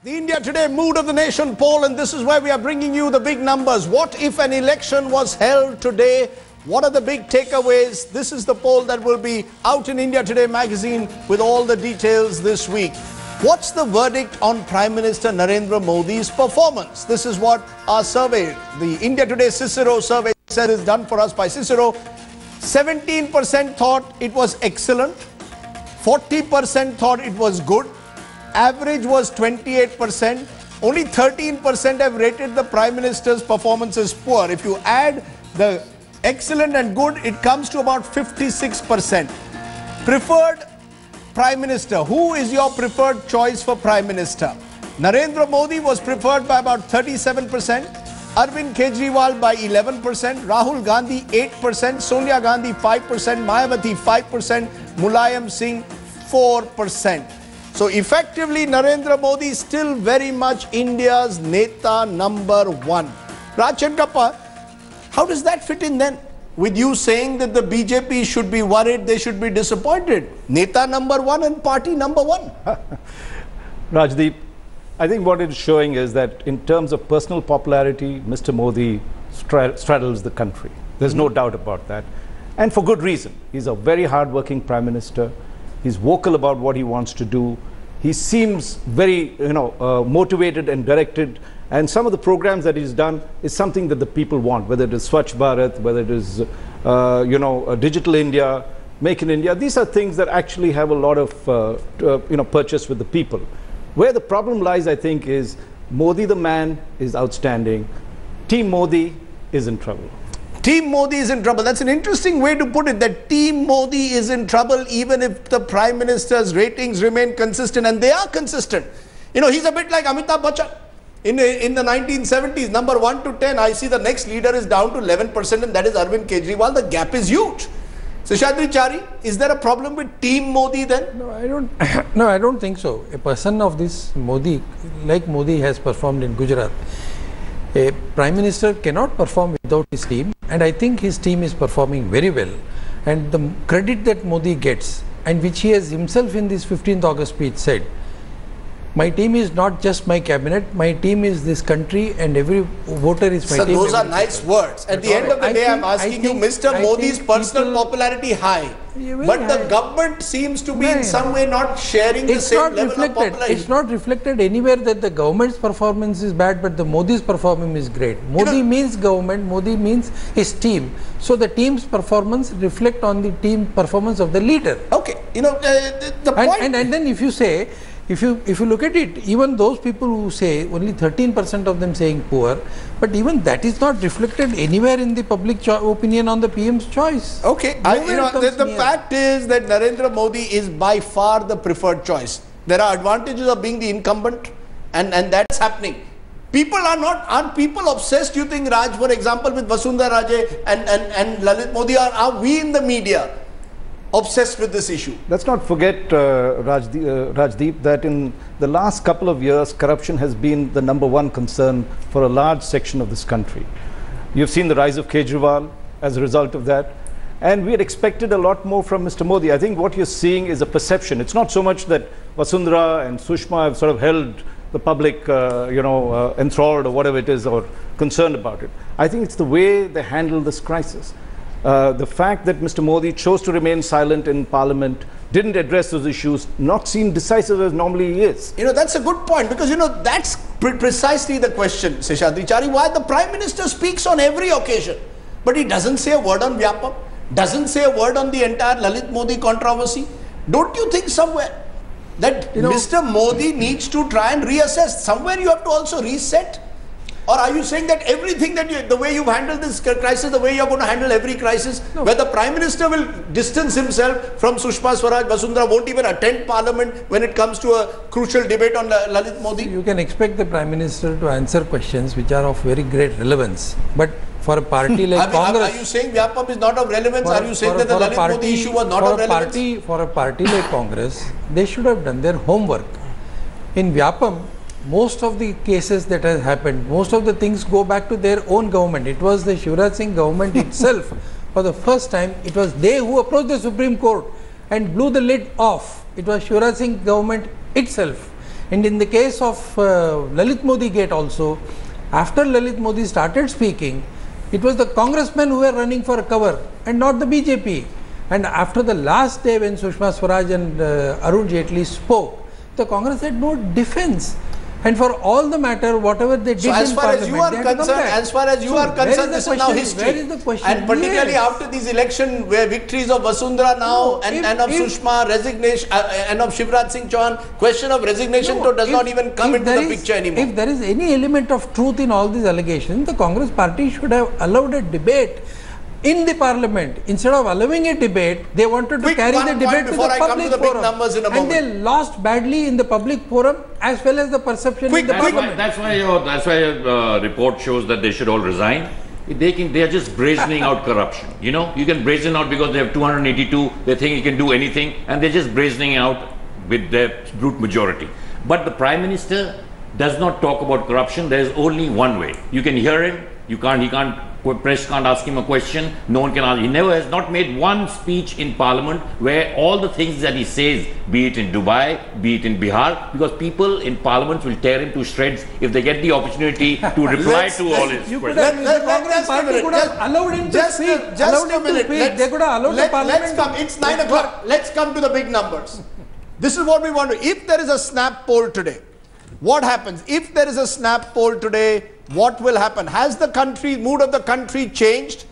The India Today Mood of the Nation poll, and this is where we are bringing you the big numbers. What if an election was held today? What are the big takeaways? This is the poll that will be out in India Today magazine with all the details this week. What's the verdict on Prime Minister Narendra Modi's performance? This is what our survey, the India Today Cicero survey, said is done for us by Cicero. 17% thought it was excellent. 40% thought it was good. Average was 28%. Only 13% have rated the Prime Minister's performance as poor. If you add the excellent and good, it comes to about 56%. Preferred Prime Minister. Who is your preferred choice for Prime Minister? Narendra Modi was preferred by about 37%. Arvind Kejriwal by 11%. Rahul Gandhi 8%. Sonia Gandhi 5%. Mayawati 5%. Mulayam Singh 4%. So effectively, Narendra Modi is still very much India's Neta number one. Raj Chenkappa, how does that fit in then with you saying that the BJP should be worried, they should be disappointed? Neta number one and party number one. Rajdeep, I think what it is showing is that in terms of personal popularity, Mr. Modi straddles the country. There's no doubt about that. And for good reason. He's a very hard-working Prime Minister. He's vocal about what he wants to do. He seems very, motivated and directed. And some of the programs that he's done is something that the people want, whether it is Swachh Bharat, whether it is, Digital India, Make in India. These are things that actually have a lot of, purchase with the people. Where the problem lies, I think, is Modi the man is outstanding. Team Modi is in trouble. Team Modi is in trouble. That's an interesting way to put it, that Team Modi is in trouble even if the Prime Minister's ratings remain consistent, and they are consistent. He's a bit like Amitabh Bachchan. In the 1970s, number 1 to 10, I see the next leader is down to 11%, and that is Arvind Kejriwal. The gap is huge. Seshadri Chari, is there a problem with Team Modi then? No, I don't. No, I don't think so. A person of this Modi, like Modi has performed in Gujarat, a Prime Minister cannot perform without his team, and I think his team is performing very well. And the credit that Modi gets, and which he has himself in this 15th August speech said, my team is not just my cabinet, my team is this country, and every voter is my team. So those are nice words. At the end of the day, I'm asking you, Mr. Modi's personal popularity high, but the government seems to be in some way not sharing the same level of popularity. It's not reflected anywhere that the government's performance is bad, but the Modi's performance is great. Modi means government, Modi means his team. So the team's performance reflect on the team performance of the leader. Okay, the point. And then if you say, if you look at it, even those people who say, only 13% of them saying poor, but even that is not reflected anywhere in the public opinion on the PM's choice. Okay, the fact is that Narendra Modi is by far the preferred choice. There are advantages of being the incumbent, and that's happening. People aren't people obsessed, you think, Raj, for example, with Vasundhara Raje and Lalit Modi? Are we in the media obsessed with this issue? Let's not forget, Rajdeep, that in the last couple of years, corruption has been the number one concern for a large section of this country. You've seen the rise of Kejriwal as a result of that. And we had expected a lot more from Mr. Modi. I think what you're seeing is a perception. It's not so much that Vasundhara and Sushma have sort of held the public, enthralled or whatever it is, or concerned about it. I think it's the way they handle this crisis. The fact that Mr. Modi chose to remain silent in Parliament, didn't address those issues, not seem decisive as normally he is. That's a good point, because, that's precisely the question, Seshadri Chari, why the Prime Minister speaks on every occasion, but he doesn't say a word on Vyapam, doesn't say a word on the entire Lalit Modi controversy. Don't you think somewhere that Mr. Modi needs to try and reassess? Somewhere you have to also reset? Or are you saying that everything that the way you've handled this crisis, the way you're going to handle every crisis, where the Prime Minister will distance himself from Sushma Swaraj, Vasundhara, won't even attend Parliament when it comes to a crucial debate on Lalit Modi? You can expect the Prime Minister to answer questions which are of very great relevance. But for a party like Congress... Are you saying Vyapam is not of relevance? Are you saying that the Lalit Modi issue was not of relevance? For a party like Congress, they should have done their homework. In Vyapam, most of the cases that has happened, most of the things go back to their own government. It was the Shivraj Singh government itself. For the first time, it was they who approached the Supreme Court and blew the lid off. It was Shivraj Singh government itself. And in the case of Lalit Modi gate also, after Lalit Modi started speaking, it was the congressmen who were running for cover and not the BJP. And after the last day when Sushma Swaraj and Arun Jaitley spoke, the Congress had no defense. And for all the matter, whatever they did as in far as you are concerned, this is now history. Where is the question? And particularly after these elections, where victories of Vasundhara now and of Sushma, resignation, and of Shivraj Singh Chauhan, question of resignation does not even come into the picture anymore. If there is any element of truth in all these allegations, the Congress party should have allowed a debate in the parliament. Instead of allowing a debate, they wanted to carry the debate to the public forum. And they lost badly in the public forum as well as the perception in the parliament. That's why your report shows that they should all resign. They are just brazening out corruption. You know, you can brazen out because they have 282, they think you can do anything, and they're just brazening out with their brute majority. But the Prime Minister does not talk about corruption. There is only one way. You can hear him, press can't ask him a question, no one can ask. He has not made one speech in Parliament where all the things that he says, be it in Dubai, be it in Bihar, because people in Parliament will tear him to shreds if they get the opportunity to reply to all his questions. The Congress party could have allowed him to speak. Just a minute. They could have allowed the Parliament. It's 9 o'clock. Let's come to the big numbers. This is what we want to. If there is a snap poll today, what happens? If there is a snap poll today, what will happen? Has the mood of the country changed?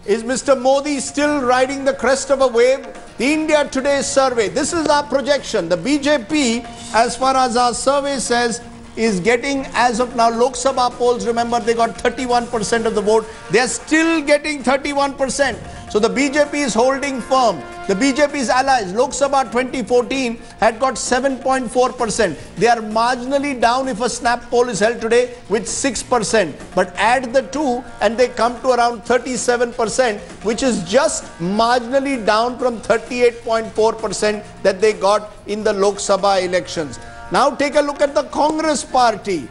Is Mr. Modi still riding the crest of a wave? The India Today survey, this is our projection. The BJP, as far as our survey says, is getting, as of now, Lok Sabha polls, remember, they got 31% of the vote. They are still getting 31%. So the BJP is holding firm. The BJP's allies, Lok Sabha 2014, had got 7.4%. They are marginally down if a snap poll is held today with 6%. But add the two and they come to around 37%, which is just marginally down from 38.4% that they got in the Lok Sabha elections. Now take a look at the Congress party.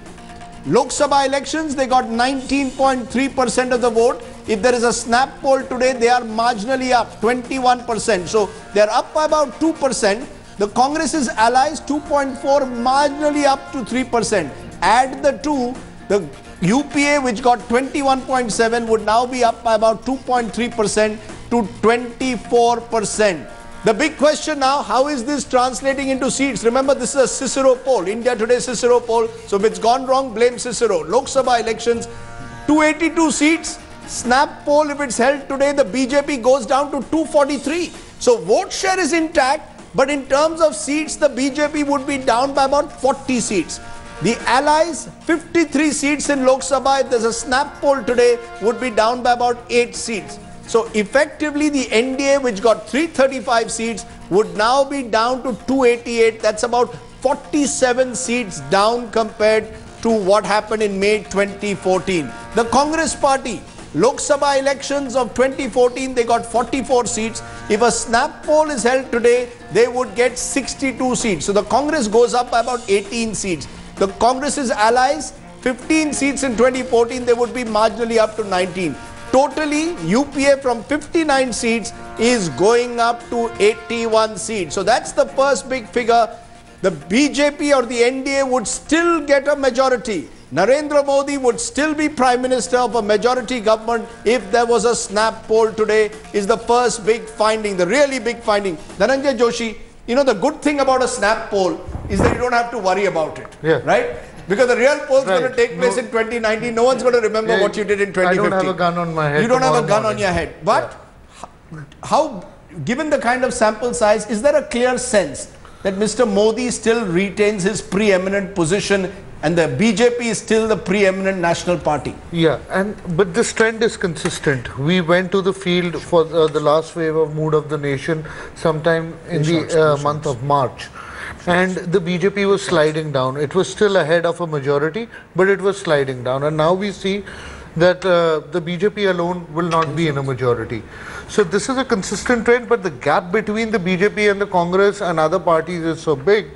Lok Sabha elections, they got 19.3% of the vote. If there is a snap poll today, they are marginally up, 21%. So they are up by about 2%. The Congress's allies, 2.4, marginally up to 3%. Add the two, the UPA, which got 21.7, would now be up by about 2.3% to 24%. The big question now, how is this translating into seats? Remember, this is a Cicero poll, India Today Cicero poll. So if it's gone wrong, blame Cicero. Lok Sabha elections, 282 seats. Snap poll, if it's held today, the BJP goes down to 243. So vote share is intact, but in terms of seats, the BJP would be down by about 40 seats. The allies, 53 seats in Lok Sabha, if there's a snap poll today, would be down by about 8 seats. So effectively, the NDA, which got 335 seats, would now be down to 288. That's about 47 seats down compared to what happened in May 2014. The Congress party, Lok Sabha elections of 2014, they got 44 seats. If a snap poll is held today, they would get 62 seats. So the Congress goes up by about 18 seats. The Congress's allies, 15 seats in 2014, they would be marginally up to 19. Totally, UPA from 59 seats is going up to 81 seats. So that's the first big figure. The BJP or the NDA would still get a majority. Narendra Modi would still be Prime Minister of a majority government if there was a snap poll today, is the first big finding, the really big finding. Dhananjay Joshi, you know, the good thing about a snap poll is that you don't have to worry about it, right? Because the real poll is going to take place in 2019. No one's going to remember what you did in 2015. I don't have a gun on my head. You don't have a gun on your head. But how, given the kind of sample size, is there a clear sense that Mr. Modi still retains his preeminent position and the BJP is still the preeminent national party? Yeah, but this trend is consistent. We went to the field for the last wave of Mood of the Nation sometime in the month of March. And the BJP was sliding down. It was still ahead of a majority, but it was sliding down. And now we see that the BJP alone will not be in a majority. So this is a consistent trend, but the gap between the BJP and the Congress and other parties is so big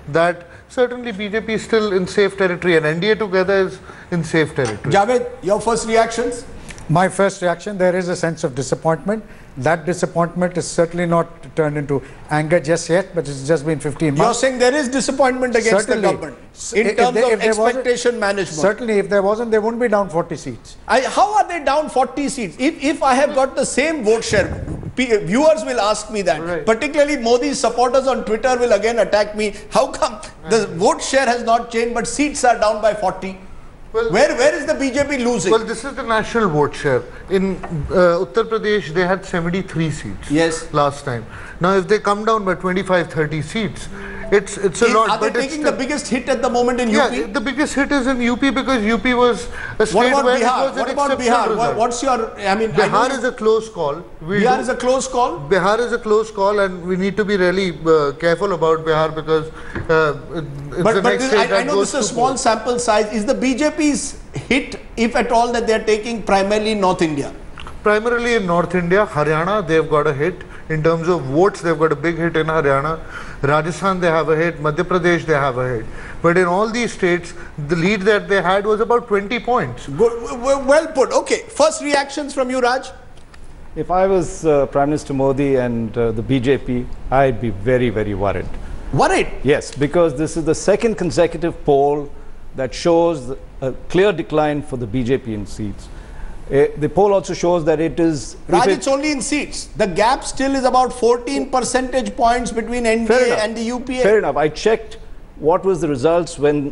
that certainly BJP is still in safe territory and NDA together is in safe territory. Javed, your first reactions? My first reaction, there is a sense of disappointment. That disappointment is certainly not turned into anger just yet, but it's just been 15 months. You're saying there is disappointment against the government in terms of expectation management. Certainly, if there wasn't, they wouldn't be down 40 seats. How are they down 40 seats? If I have got the same vote share, viewers will ask me that. Right. Particularly Modi's supporters on Twitter will again attack me. How come the vote share has not changed, but seats are down by 40? Well, where is the BJP losing? Well, this is the national vote share. In Uttar Pradesh, they had 73 seats last time. Now, if they come down by 25, 30 seats, it's a lot. Are they taking the biggest hit at the moment in UP? Yeah, the biggest hit is in UP because UP was a state where it was an exceptional result. What's your, I mean, Bihar is a close call. Bihar is a close call? Bihar is a close call, and we need to be really careful about Bihar because it's the next state I know this is a small sample size. Is the BJP's hit, if at all, that they are taking primarily in North India? Primarily in North India. Haryana, they've got a hit. In terms of votes, they've got a big hit in Haryana. Rajasthan, they have a hit. Madhya Pradesh, they have a hit. But in all these states, the lead that they had was about 20 points. Good, well put. Okay, first reactions from you, Raj? If I was Prime Minister Modi and the BJP, I'd be very, very worried. Worried? Yes, because this is the second consecutive poll that shows a clear decline for the BJP in seats. The poll also shows that it is... Raj, it's only in seats. The gap still is about 14 percentage points between NDA and the UPA. Fair enough. I checked what was the results when,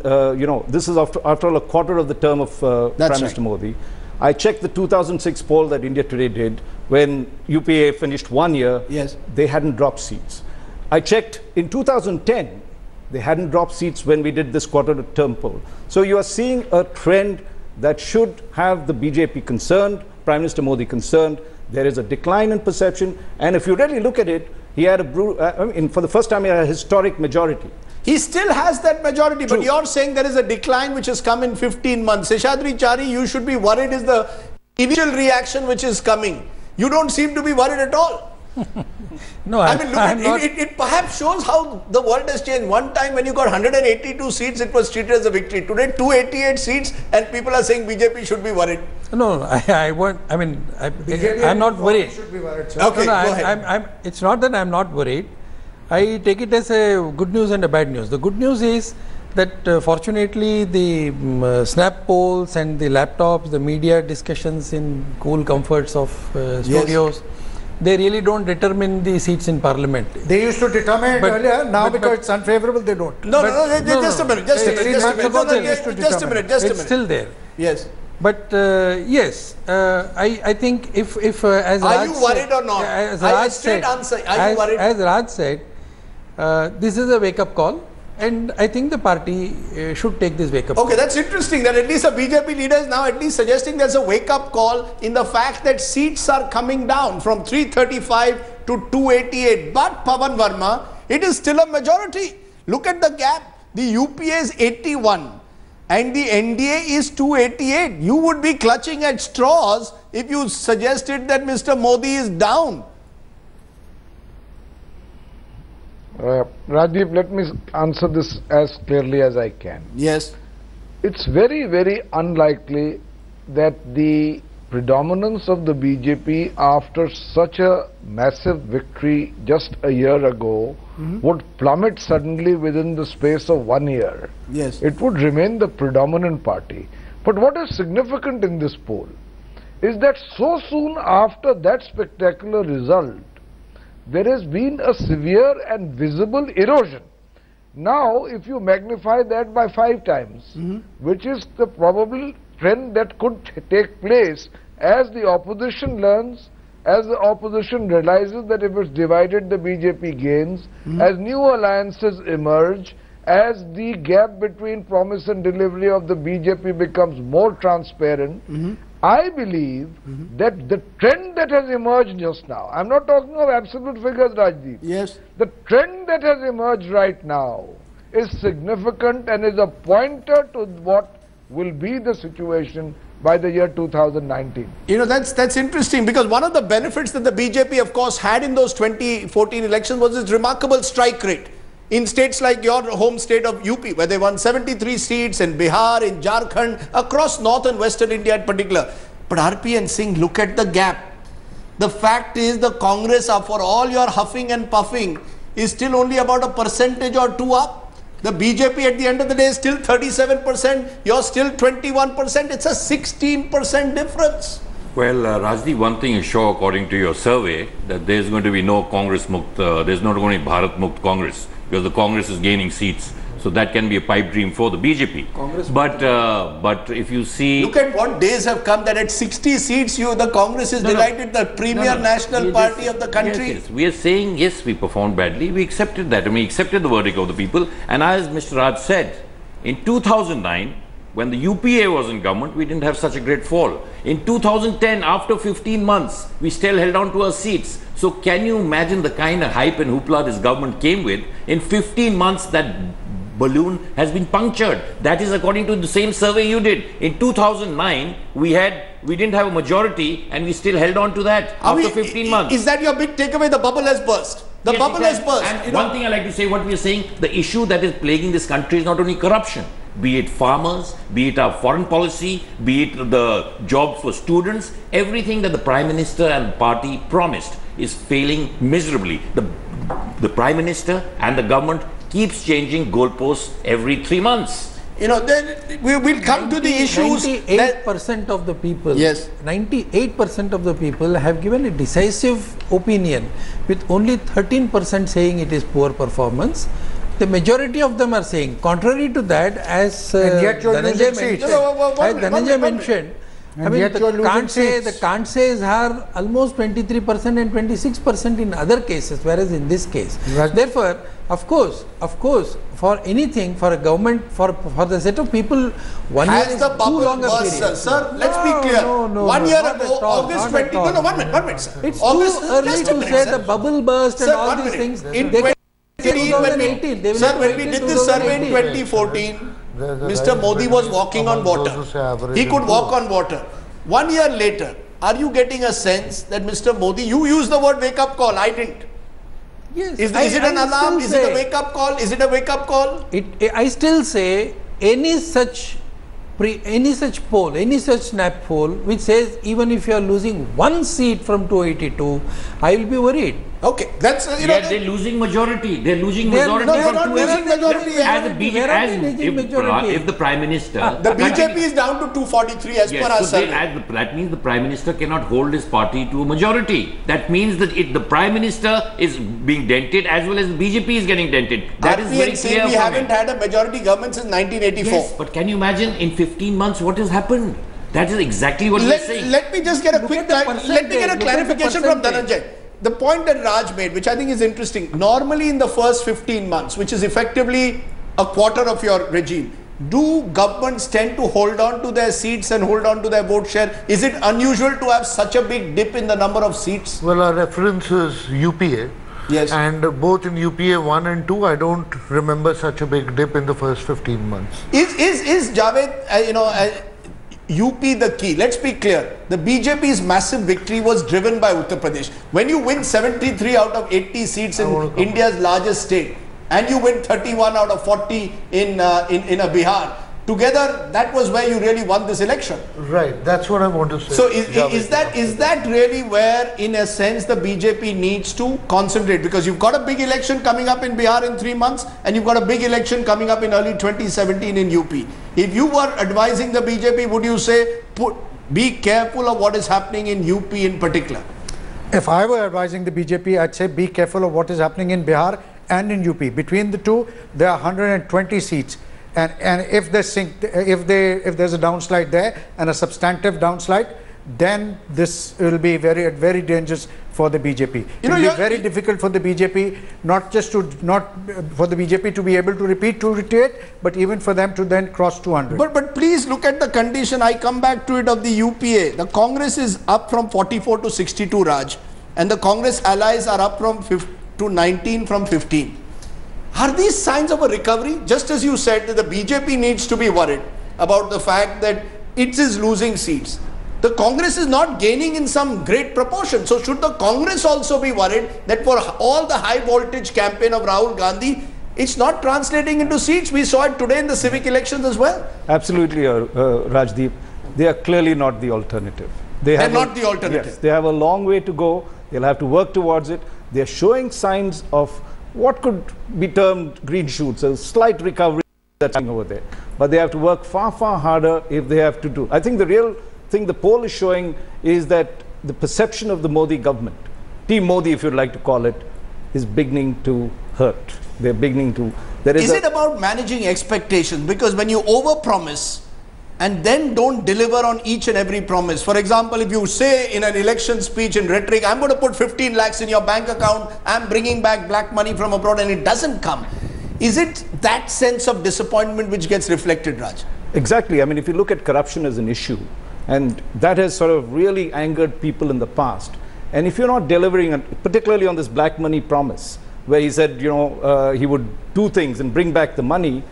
this is after all a quarter of the term of Prime Minister Modi. I checked the 2006 poll that India Today did when UPA finished 1 year. Yes. They hadn't dropped seats. I checked in 2010, they hadn't dropped seats when we did this quarter term poll. So you are seeing a trend that should have the BJP concerned, Prime Minister Modi concerned. There is a decline in perception, and if you really look at it, he had for the first time he had a historic majority. He still has that majority, True. but you're saying there is a decline which has come in 15 months. Seshadri Chari, you should be worried is the initial reaction which is coming. You don't seem to be worried at all. No, I mean, look, it perhaps shows how the world has changed. One time when you got 182 seats, it was treated as a victory. Today, 288 seats, and people are saying BJP should be worried. No, I'm not worried. Should be worried, sir. Okay, go ahead. It's not that I'm not worried. I take it as a good news and a bad news. The good news is that fortunately the snap polls and the laptops, the media discussions in cool comforts of studios, they really don't determine the seats in parliament. They used to determine it earlier. Now because it's unfavorable, they don't. Just a minute. It's still there. Yes. But yes, I think if as Raj are you worried or not? As Raj said, are you worried? As Raj said, this is a wake-up call, and I think the party should take this wake-up call. Okay, that's interesting that at least a BJP leader is now at least suggesting there's a wake-up call in the fact that seats are coming down from 335 to 288. But Pawan Verma, it is still a majority. Look at the gap. The UPA is 81 and the NDA is 288. You would be clutching at straws if you suggested that Mr. Modi is down. Rajiv, let me answer this as clearly as I can. Yes. It's very, very unlikely that the predominance of the BJP after such a massive victory just a year ago would plummet suddenly within the space of 1 year. Yes. It would remain the predominant party. But what is significant in this poll is that so soon after that spectacular result, there has been a severe and visible erosion. Now, if you magnify that by 5 times, which is the probable trend that could take place as the opposition learns, as the opposition realizes that if it's divided, the BJP gains, as new alliances emerge, as the gap between promise and delivery of the BJP becomes more transparent, I believe that the trend that has emerged just now, I'm not talking of absolute figures, Rajdeep. Yes. The trend that has emerged right now is significant and is a pointer to what will be the situation by the year 2019. You know, that's interesting because one of the benefits that the BJP, of course, had in those 2014 elections was its remarkable strike rate. In states like your home state of UP, where they won 73 seats, in Bihar, in Jharkhand, across north and western India in particular. But RP and Singh, look at the gap. The fact is the Congress, for all your huffing and puffing, is still only about a percentage or two up. The BJP at the end of the day is still 37%, you're still 21%. It's a 16% difference. Well, Rajdeep, one thing is sure according to your survey, that there's going to be no Congress Mukt, there's not going to be Bharat Mukt Congress, because the Congress is gaining seats. So that can be a pipe dream for the BJP. But if you see... Look at what days have come that at 60 seats, the Congress is delighted, the premier national party of the country. Yes. We are saying, yes, we performed badly. We accepted that. And we accepted the verdict of the people. And as Mr. Raj said, in 2009, when the UPA was in government, we didn't have such a great fall. In 2010, after 15 months, we still held on to our seats. So can you imagine the kind of hype and hoopla this government came with? In 15 months, that balloon has been punctured. That is according to the same survey you did. In 2009, we didn't have a majority and we still held on to that after 15 months. Is that your big takeaway? The bubble has burst. The bubble has burst. And one thing I like to say, what we are saying, the issue that is plaguing this country is not only corruption, be it farmers, be it our foreign policy, be it the jobs for students, everything that the Prime Minister and the party promised is failing miserably. The Prime Minister and the government keeps changing goalposts every 3 months. Then we will come to the issues. 98% of the people, yes, 98% of the people have given a decisive opinion, with only 13% saying it is poor performance. The majority of them are saying, contrary to that, as Dhananjay mentioned, I mean, the can't says are almost 23% and 26% in other cases, whereas in this case. Right. Therefore, of course, for anything, for a government, for the set of people, 1 year is too long a period. Sir, let's be clear. 1 year ago, August 20... No, 1 minute, sir. It's too early to say the bubble burst and all these things. In 2018, sir, when we did this survey in 2014, Mr. Modi was walking on water. He could walk on water. 1 year later, are you getting a sense that Mr. Modi, you used the word wake up call, I didn't. Yes. Is it an alarm? Is it a wake up call? Is it a wake up call? I still say any such poll, any such snap poll which says even if you are losing 1 seat from 282, I will be worried. Okay, that's they're losing majority. They're losing majority. No, they're not losing majority. If the Prime Minister, the BJP is down to 243 as per our survey. That means the Prime Minister cannot hold his party to a majority. That means that the Prime Minister is being dented as well as the BJP is getting dented. That is very clear. We haven't had a majority government since 1984. Yes, but can you imagine in 15 months what has happened? That is exactly what we are saying. Let me just get a quick clarification from Dhananjay. The point that Raj made, which I think is interesting, normally in the first 15 months, which is effectively a quarter of your regime, do governments tend to hold on to their seats and hold on to their vote share? Is it unusual to have such a big dip in the number of seats? Well, our reference is UPA. Yes. And both in UPA 1 and 2, I don't remember such a big dip in the first 15 months. Is Javed, UP the key? Let's be clear. The BJP's massive victory was driven by Uttar Pradesh. When you win 73 out of 80 seats in India's largest state, and you win 31 out of 40 in a Bihar, together that was where you really won this election. Right, that's what I want to say. So is that really where, in a sense, the BJP needs to concentrate? Because you've got a big election coming up in Bihar in 3 months, and you've got a big election coming up in early 2017 in UP. If you were advising the BJP, would you say, be careful of what is happening in UP in particular? If I were advising the BJP, I'd say be careful of what is happening in Bihar and in UP. Between the two, there are 120 seats. And if there's a downslide there and a substantive downslide, then this will be very dangerous for the BJP. It will be very difficult for the BJP, not for the BJP to be able to repeat 288, but even for them to then cross 200. But please look at the condition. I come back to it of the UPA. The Congress is up from 44 to 62, Raj, and the Congress allies are up from 19 from 15. Are these signs of a recovery? Just as you said that the BJP needs to be worried about the fact that it is losing seats. The Congress is not gaining in some great proportion. So should the Congress also be worried that for all the high voltage campaign of Rahul Gandhi, it's not translating into seats? We saw it today in the civic elections as well. Absolutely, Rajdeep. They are clearly not the alternative. They're not the alternative. Yes, they have a long way to go. They'll have to work towards it. They're showing signs of what could be termed green shoots, a slight recovery that's happening over there. But they have to work far, far harder if they have to do. I think the real thing the poll is showing is that the perception of the Modi government, Team Modi if you'd like to call it, is beginning to hurt. They're beginning to... Is it about managing expectations? Because when you overpromise and then don't deliver on each and every promise. For example, if you say in an election speech in rhetoric, I'm going to put 15 lakhs in your bank account, I'm bringing back black money from abroad, and it doesn't come. Is it that sense of disappointment which gets reflected, Raj? Exactly. I mean, if you look at corruption as an issue, and that has sort of really angered people in the past. And if you're not delivering, particularly on this black money promise, where he said, you know, he would do things and bring back the money,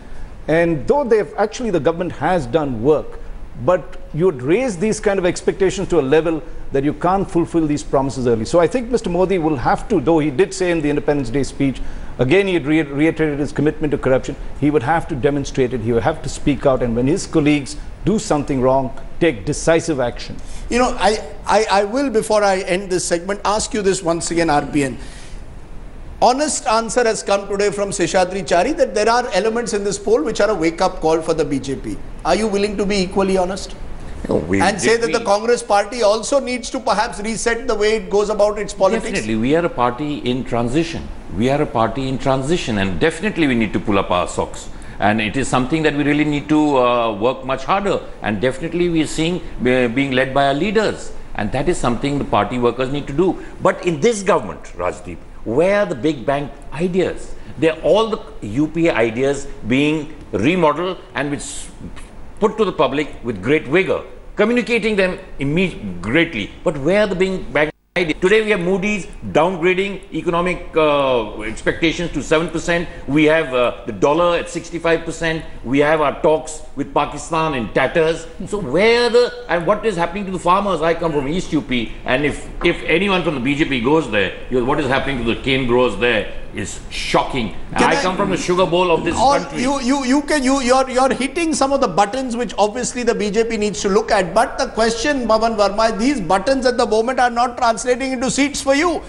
and though they've actually, the government has done work, but you would raise these kind of expectations to a level that you can't fulfill these promises early. So I think Mr. Modi will have to, though he did say in the Independence Day speech, again he had reiterated his commitment to corruption, he would have to demonstrate it, he would have to speak out, and when his colleagues do something wrong, take decisive action. You know, I will, before I end this segment, ask you this once again, RPN. Honest answer has come today from Seshadri Chari that there are elements in this poll which are a wake-up call for the BJP. Are you willing to be equally honest? No, and say that the Congress party also needs to perhaps reset the way it goes about its politics? Definitely, we are a party in transition. We are a party in transition, and definitely we need to pull up our socks. And it is something that we really need to work much harder. And definitely we are seeing being led by our leaders. And that is something the party workers need to do. But in this government, Rajdeep, where are the big bank ideas? They're all the UPA ideas being remodeled and which put to the public with great vigor, communicating them greatly. But where are the big bank ideas? Today we have Moody's downgrading economic expectations to 7%. We have the dollar at 65%. We have our talks with Pakistan in tatters. So where and what is happening to the farmers? I come from East UP, and if anyone from the BJP goes there, what is happening to the cane growers there is shocking. I come from the sugar bowl of this country. You're hitting some of the buttons which obviously the BJP needs to look at. But the question, Bhavan Verma, these buttons at the moment are not translating into seats for you.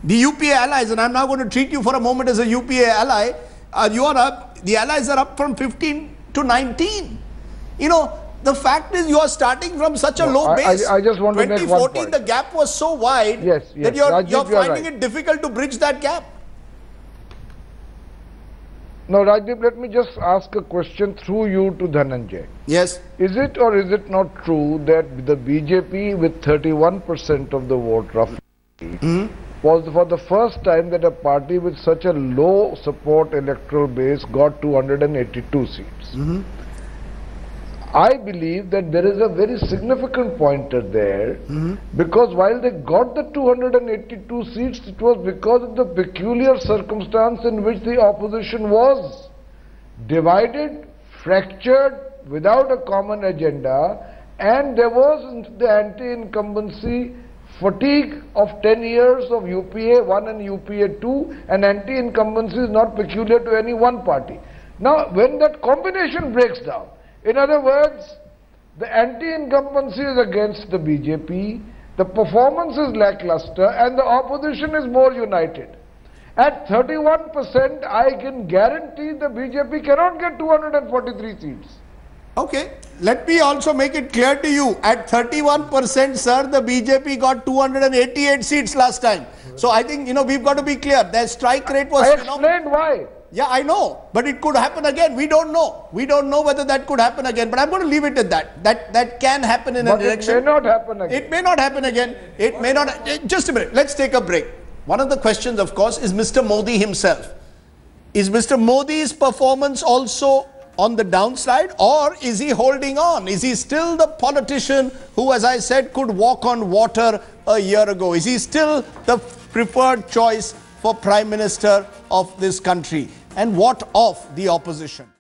The UPA allies, and I'm now going to treat you for a moment as a UPA ally, the allies are up from 15 to 19. You know, the fact is you are starting from such a low base. I just want to make one point. 2014, the gap was so wide that you're finding it difficult to bridge that gap. Now, Rajdeep, let me just ask a question through you to Dhananjay. Yes. Is it or is it not true that the BJP with 31% of the vote roughly was for the first time that a party with such a low support electoral base got 282 seats? I believe that there is a very significant pointer there because while they got the 282 seats, it was because of the peculiar circumstance in which the opposition was divided, fractured, without a common agenda, and there was the anti-incumbency fatigue of 10 years of UPA 1 and UPA 2, and anti-incumbency is not peculiar to any one party. Now, when that combination breaks down, in other words, the anti-incumbency is against the BJP, the performance is lackluster, and the opposition is more united. At 31%, I can guarantee the BJP cannot get 243 seats. Okay, let me also make it clear to you, at 31%, sir, the BJP got 288 seats last time. So I think, you know, we've got to be clear, their strike rate was phenomenal. I explained why. Yeah, I know, but it could happen again. We don't know. We don't know whether that could happen again. But I'm going to leave it at that. That can happen in an election. It may not happen again. It may not happen again. It may not. Just a minute. Let's take a break. One of the questions, of course, is Mr. Modi himself. Is Mr. Modi's performance also on the downside, or is he holding on? Is he still the politician who, as I said, could walk on water a year ago? Is he still the preferred choice for Prime Minister of this country? And what of the opposition?